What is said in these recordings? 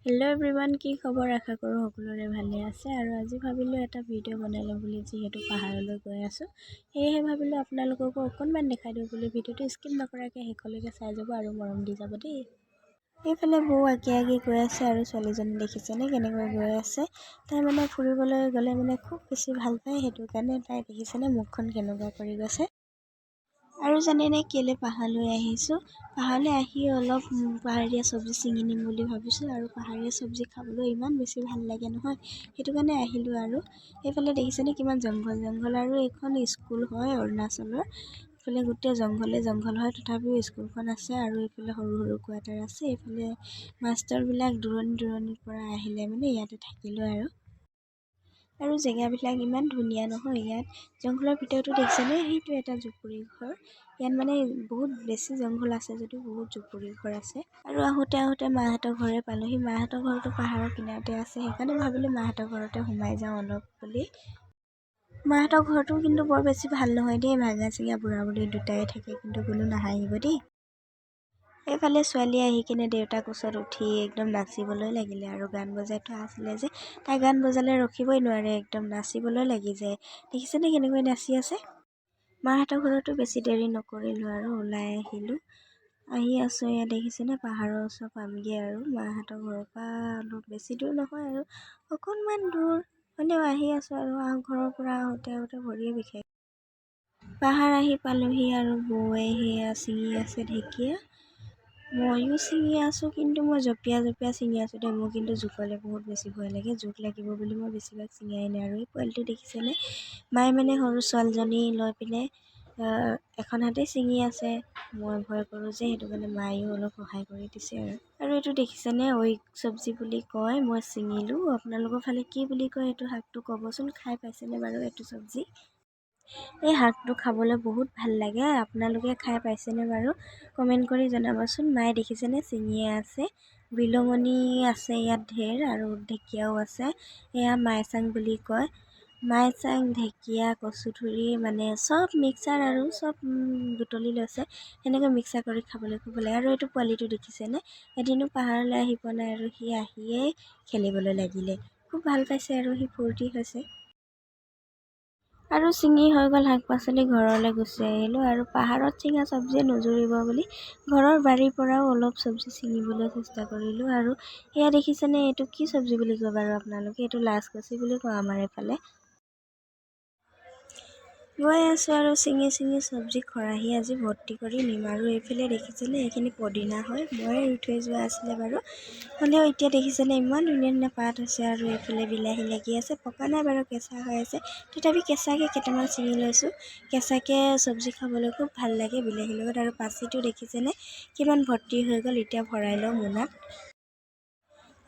Hello' everyone, কি খবৰ? আশা কৰোঁ সকলোৰে ভালে আছে। আৰু আজি ভাবিলোঁ এটা ভিডিঅ' বনাই ল'ম বুলি, যিহেতু পাহাৰলৈ গৈ আছোঁ। সেয়েহে ভাবিলোঁ আপোনালোককো অকণমান দেখাই দিওঁ বুলি। ভিডিঅ'টো স্কিপ নকৰাকৈ শেষলৈকে চাই যাব আৰু মৰম দি যাব দেই। এইফালে বৌ আগে আগে গৈ আছে আৰু ছোৱালীজনী দেখিছেনে কেনেকৈ গৈ আছে। তাই মানে ফুৰিবলৈ গ'লে মানে খুব বেছি ভাল পায়, সেইটো কাৰণে তাই দেখিছেনে মুখখন কেনেকুৱা কৰি গৈছে। আৰু জানেনে কেলৈ পাহাৰলৈ আহিছোঁ? পাহাৰলৈ আহি অলপ পাহাৰীয়া চব্জি ছিঙি নিম বুলি ভাবিছোঁ। আৰু পাহাৰীয়া চব্জি খাবলৈ ইমান বেছি ভাল লাগে নহয়, সেইটো কাৰণে আহিলোঁ। আৰু এইফালে দেখিছেনে কিমান জংঘল আৰু এইখন স্কুল হয় অৰুণাচলৰ। এইফালে গোটেই জংঘল হয়, তথাপিও স্কুলখন আছে। আৰু এইফালে সৰু সৰু কোৱাৰ্টাৰ আছে। এইফালে মাষ্টৰবিলাক দূৰণিৰ পৰা আহিলে মানে ইয়াতে থাকিলোঁ। আৰু জেগাবিলাক ইমান ধুনীয়া নহয়। ইয়াত জংঘলৰ ভিতৰতো দেখিছেনে, সেইটো এটা জুপুৰি ঘৰ। ইয়াত মানে বহুত বেছি জংঘল আছে যদিও বহুত জুপুৰি ঘৰ আছে। আৰু আহোঁতে মাহঁতৰ ঘৰে পালোঁহি। মাহঁতৰ ঘৰটো পাহাৰৰ কিনাৰতে আছে, সেইকাৰণে ভাবিলোঁ মাহঁতৰ ঘৰতে সোমাই যাওঁ অলপ বুলি। মাহঁতৰ ঘৰটো কিন্তু বৰ বেছি ভাল নহয় দেই, ভাঙা চিঙা বুঢ়া-বুঢ়ী দুটাই থাকে, কিন্তু কোনো নাহাঁহিব দেই। এইফালে ছোৱালী আহি কিনে দেউতাক ওচৰত উঠি একদম নাচিবলৈ লাগিলে। আৰু গান বজাই থোৱা আছিলে যে, তাই গান বজালে ৰখিবই নোৱাৰে, একদম নাচিবলৈ লাগি যায়। দেখিছেনে কেনেকৈ নাচি আছে। মাহঁতৰ ঘৰতো বেছি দেৰি নকৰিলোঁ আৰু ওলাই আহিলোঁ। আহি আছোঁ, এয়া দেখিছেনে পাহাৰৰ ওচৰ পামগৈ। আৰু মাহঁতৰ ঘৰৰ পৰা অলপ বেছি দূৰ নহয় আৰু অকণমান দূৰ হ'লেও আহি আছোঁ। আৰু ঘৰৰ পৰা আহোঁতে ভৰিয়ে বিষাই। পাহাৰ আহি পালোঁহি আৰু বৌৱে সেয়া ছিঙি আছে ঢেকীয়া। ময়ো ছিঙি আছোঁ, কিন্তু মই জঁপিয়াই ছিঙি আছোঁ দেই। মোৰ কিন্তু জোকলে বহুত বেছি ভয় লাগে, জোক লাগিব বুলি মই বেছিভাগ ছিঙাই নাই। আৰু এই পোৱালিটো দেখিছেনে, মায়ে মানে সৰু ছোৱালীজনী লৈ পিনে এখন হাতে ছিঙি আছে। মই ভয় কৰোঁ যে, সেইটো কাৰণে মায়েও অলপ সহায় কৰি দিছে। আৰু এইটো দেখিছেনে ঐক চব্জি বুলি কয়, মই ছিঙিলোঁ। আপোনালোকৰ ফালে কি বুলি কয় এইটো শাকটো ক'বচোন, খাই পাইছেনে বাৰু এইটো চব্জি? এই শাকটো খাবলৈ বহুত ভাল লাগে। আপোনালোকে খাই পাইছেনে বাৰু? কমেণ্ট কৰি জনাবচোন। মায়ে দেখিছেনে ছিঙিয়ে আছে। বিলঙনি আছে ইয়াত ঢেৰ, আৰু ঢেকীয়াও আছে। এয়া মাইচাং বুলি কয়। মাইচাং, ঢেকীয়া, কচুথুৰি মানে চব মিক্সাৰ আৰু চব বুটলি লৈছে। সেনেকৈ মিক্সাৰ কৰি খাবলৈ খুব ভাল লাগে। আৰু এইটো পোৱালিটো দেখিছেনে, এদিনো পাহাৰলৈ আহি পোৱা নাই আৰু সি আহিয়েই খেলিবলৈ লাগিলে। খুব ভাল পাইছে আৰু সি ফূৰ্তি হৈছে। আৰু ছিঙি হৈ গ'ল শাক-পাচলি, ঘৰলৈ গুচি আহিলোঁ। আৰু পাহাৰত ছিঙা চব্জিয়ে নুজুৰিব বুলি ঘৰৰ বাৰীৰ পৰাও অলপ চব্জি ছিঙিবলৈ চেষ্টা কৰিলোঁ। আৰু এয়া দেখিছেনে, এইটো কি চব্জি বুলি কয় বাৰু আপোনালোকে? এইটো লাচকচি বুলি কয় আমাৰ এইফালে। গৈ আছোঁ আৰু ছিঙি চব্জি খৰাহি আজি ভৰ্তি কৰি নিম। আৰু এইফালে দেখিছেনে, এইখিনি পদিনা হয়, মই ৰুই থৈ যোৱা আছিলে বাৰু। হ'লেও এতিয়া দেখিছেনে ইমান ধুনীয়া পাত হৈছে। আৰু এইফালে বিলাহী লাগি আছে, পকা নাই বাৰু, কেঁচা হৈ আছে। তথাপি কেঁচাকৈ কেইটামান ছিঙি লৈছোঁ। কেঁচাকৈ চব্জি খাবলৈ খুব ভাল লাগে বিলাহীৰ লগত। আৰু পাচিটো দেখিছেনে কিমান ভৰ্তি হৈ গ'ল। এতিয়া ভৰাই লওঁ মোনাত।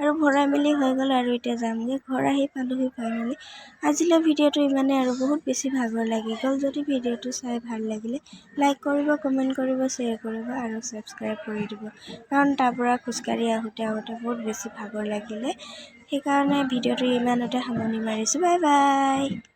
আৰু ভৰাই মেলি হৈ গ'ল। আৰু এতিয়া যামগৈ, ঘৰ আহি পালোঁহি ফাইনেলি। আজিলৈ ভিডিঅ'টো ইমানেই, আৰু বহুত বেছি ভাগৰ লাগি গ'ল। যদি ভিডিঅ'টো চাই ভাল লাগিলে লাইক কৰিব, কমেণ্ট কৰিব, শ্বেয়াৰ কৰিব আৰু ছাবস্ক্ৰাইব কৰি দিব। কাৰণ তাৰ পৰা খোজকাঢ়ি আহোঁতে বহুত বেছি ভাগৰ লাগিলে, সেইকাৰণে ভিডিঅ'টো ইমানতে সামৰণি মাৰিছোঁ। Bye bye.